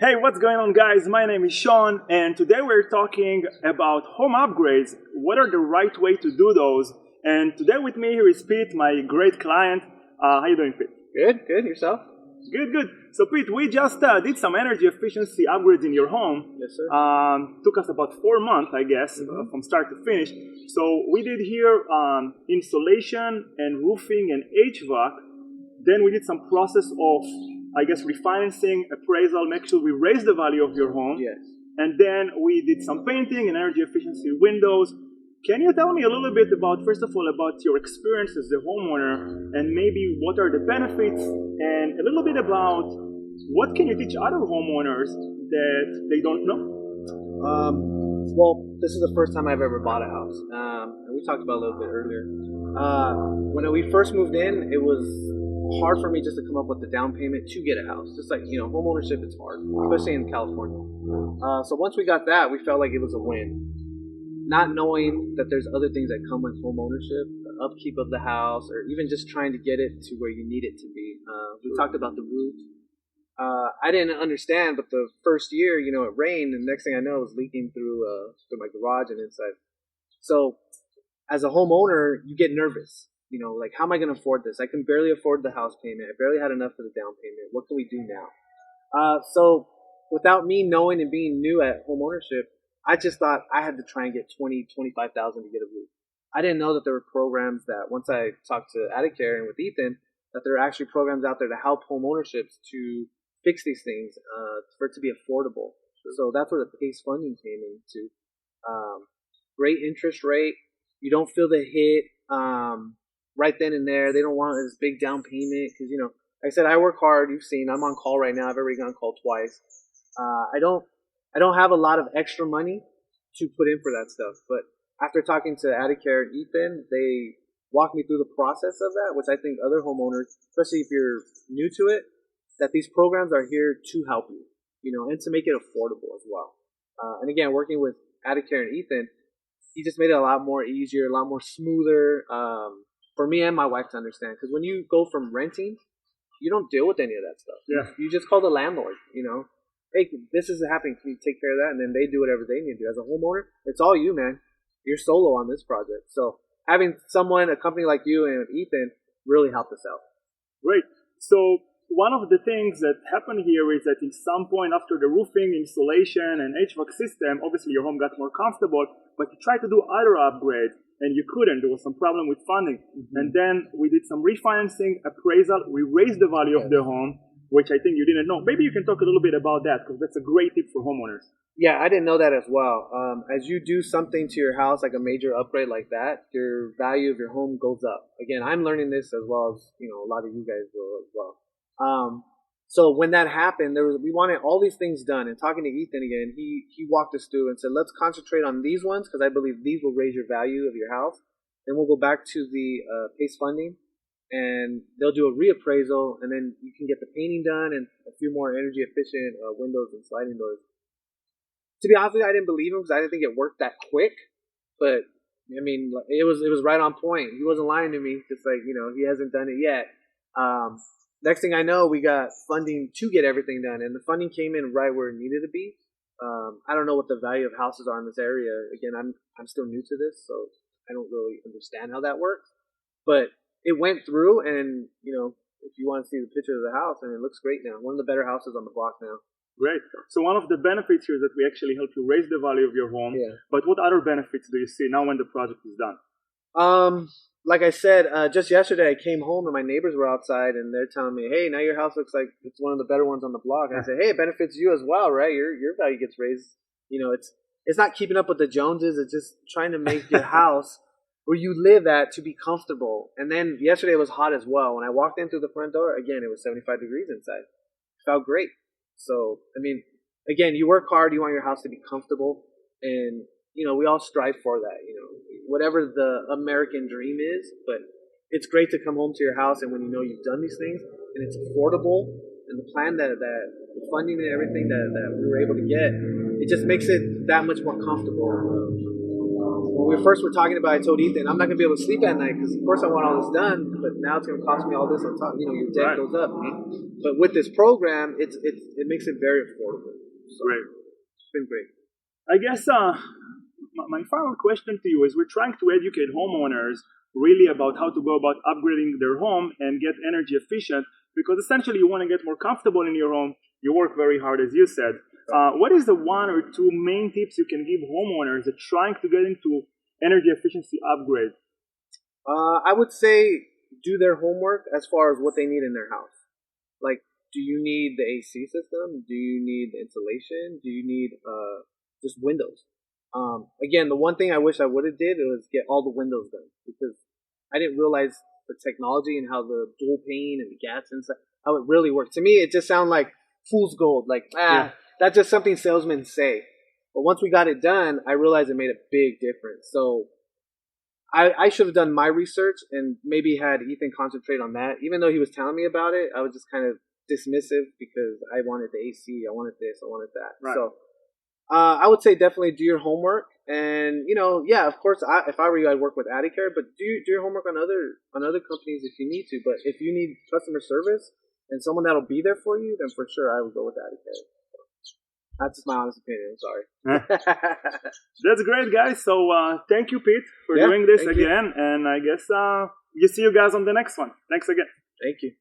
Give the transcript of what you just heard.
Hey, what's going on, guys? My name is Sean, and today we're talking about home upgrades. What are the right way to do those? And today with me here is Pete, my great client. How you doing, Pete? Good. Yourself? Good. So, Pete, we just did some energy efficiency upgrades in your home. Yes, sir. Took us about 4 months, I guess, from start to finish. So we did here insulation and roofing and HVAC. Then we did some process of, I guess, refinancing, appraisal, make sure we raise the value of your home. Yes. And then we did some painting and energy efficiency windows. Can you tell me a little bit about, first of all, about your experience as a homeowner and maybe what are the benefits and a little bit about what can you teach other homeowners that they don't know? Well, this is the first time I've ever bought a house. And we talked about it a little bit earlier. When we first moved in, it was hard for me just to come up with the down payment to get a house. Just like, home ownership, it's hard, especially in California. So once we got that, we felt like it was a win. Not knowing that there's other things that come with home ownership, the upkeep of the house, or even just trying to get it to where you need it to be. We talked about the roof. I didn't understand, but the first year, it rained, and the next thing I know, it was leaking through my garage and inside. So as a homeowner, you get nervous. Like, how am I going to afford this? I can barely afford the house payment. I barely had enough for the down payment. What can we do now? So without me knowing and being new at home ownership, I just thought I had to try and get $25,000 to get a roof. I didn't know that there were programs that, once I talked to Atticare and with Ethan, that there are actually programs out there to help home ownerships to fix these things for it to be affordable. So that's where the PACE funding came into. Great interest rate. You don't feel the hit right then and there. They don't want this big down payment because, like I said, I work hard. You've seen I'm on call right now. I've already gone on call twice. I don't have a lot of extra money to put in for that stuff. But after talking to Atticare and Ethan, they walked me through the process of that, which I think other homeowners, especially if you're new to it, that these programs are here to help you, and to make it affordable as well. And again, working with Atticare and Ethan, he just made it a lot more easier, a lot more smoother for me and my wife to understand. Because when you go from renting, you don't deal with any of that stuff. Yeah. You just call the landlord, hey, this is happening. Can you take care of that? And then they do whatever they need to do. As a homeowner, it's all you, man. You're solo on this project. So having someone, a company like you and Ethan, really helped us out. Great. So one of the things that happened here is that in some point after the roofing, insulation, and HVAC system, obviously your home got more comfortable, but you tried to do other upgrades and you couldn't. There was some problem with funding. And then we did some refinancing, appraisal. We raised the value of the home, which I think you didn't know. Maybe you can talk a little bit about that because that's a great tip for homeowners. Yeah, I didn't know that as well. As you do something to your house, like a major upgrade like that, your value of your home goes up. Again, I'm learning this as well as, a lot of you guys will as well. So when that happened, we wanted all these things done. And talking to Ethan again, he walked us through and said, let's concentrate on these ones because I believe these will raise your value of your house. Then we'll go back to the PACE funding, and they'll do a reappraisal, and then you can get the painting done and a few more energy efficient windows and sliding doors. To be honest with you, I didn't believe him because I didn't think it worked that quick. But I mean, it was right on point. He wasn't lying to me. Just like he hasn't done it yet. Next thing I know, we got funding to get everything done, and the funding came in right where it needed to be. I don't know what the value of houses are in this area. Again, I'm still new to this, so I don't really understand how that works. But it went through, and if you want to see the picture of the house, and it looks great now. One of the better houses on the block now. Great. So one of the benefits here is that we actually help you raise the value of your home. Yeah. But what other benefits do you see now when the project is done? Like I said, just yesterday I came home and my neighbors were outside and they're telling me, hey, now your house looks like it's one of the better ones on the block. And I said, hey, it benefits you as well, right? Your value gets raised. It's not keeping up with the Joneses. It's just trying to make your house where you live at to be comfortable. And then yesterday it was hot as well. When I walked in through the front door, again, it was 75 degrees inside. It felt great. So, I mean, again, you work hard. You want your house to be comfortable. And, we all strive for that, whatever the American dream is. But it's great to come home to your house and when you've done these things and it's affordable and the plan that the funding and everything that we were able to get, it just makes it that much more comfortable. when we first were talking about it, I told Ethan, I'm not going to be able to sleep at night because, of course, I want all this done, but now it's going to cost me all this on top. You know, your debt goes up. But with this program, it makes it very affordable. So Great. It's been great. I guess my final question to you is we're trying to educate homeowners really about how to go about upgrading their home and get energy efficient because essentially you want to get more comfortable in your home. You work very hard, as you said. What is the one or two main tips you can give homeowners that are trying to get into energy efficiency upgrade? I would say do their homework as far as what they need in their house. Like, do you need the AC system? Do you need insulation? Do you need just windows? Again, the one thing I wish I would have did was get all the windows done because I didn't realize the technology and how the dual pane and the gas inside, how it really works. To me, it just sounded like fool's gold. Like, that's just something salesmen say. But once we got it done, I realized it made a big difference. So I should have done my research and maybe had Ethan concentrate on that. Even though he was telling me about it, I was just kind of dismissive because I wanted the AC, I wanted this, I wanted that. Right. So I would say definitely do your homework. And, you know, yeah, of course, if I were you, I'd work with Atticare, but do your homework on other companies if you need to. But if you need customer service and someone that'll be there for you, then for sure I would go with Atticare. That's just my honest opinion. I'm sorry. That's great, guys. So thank you, Pete, for doing this again. And I guess you see you guys on the next one. Thanks again. Thank you.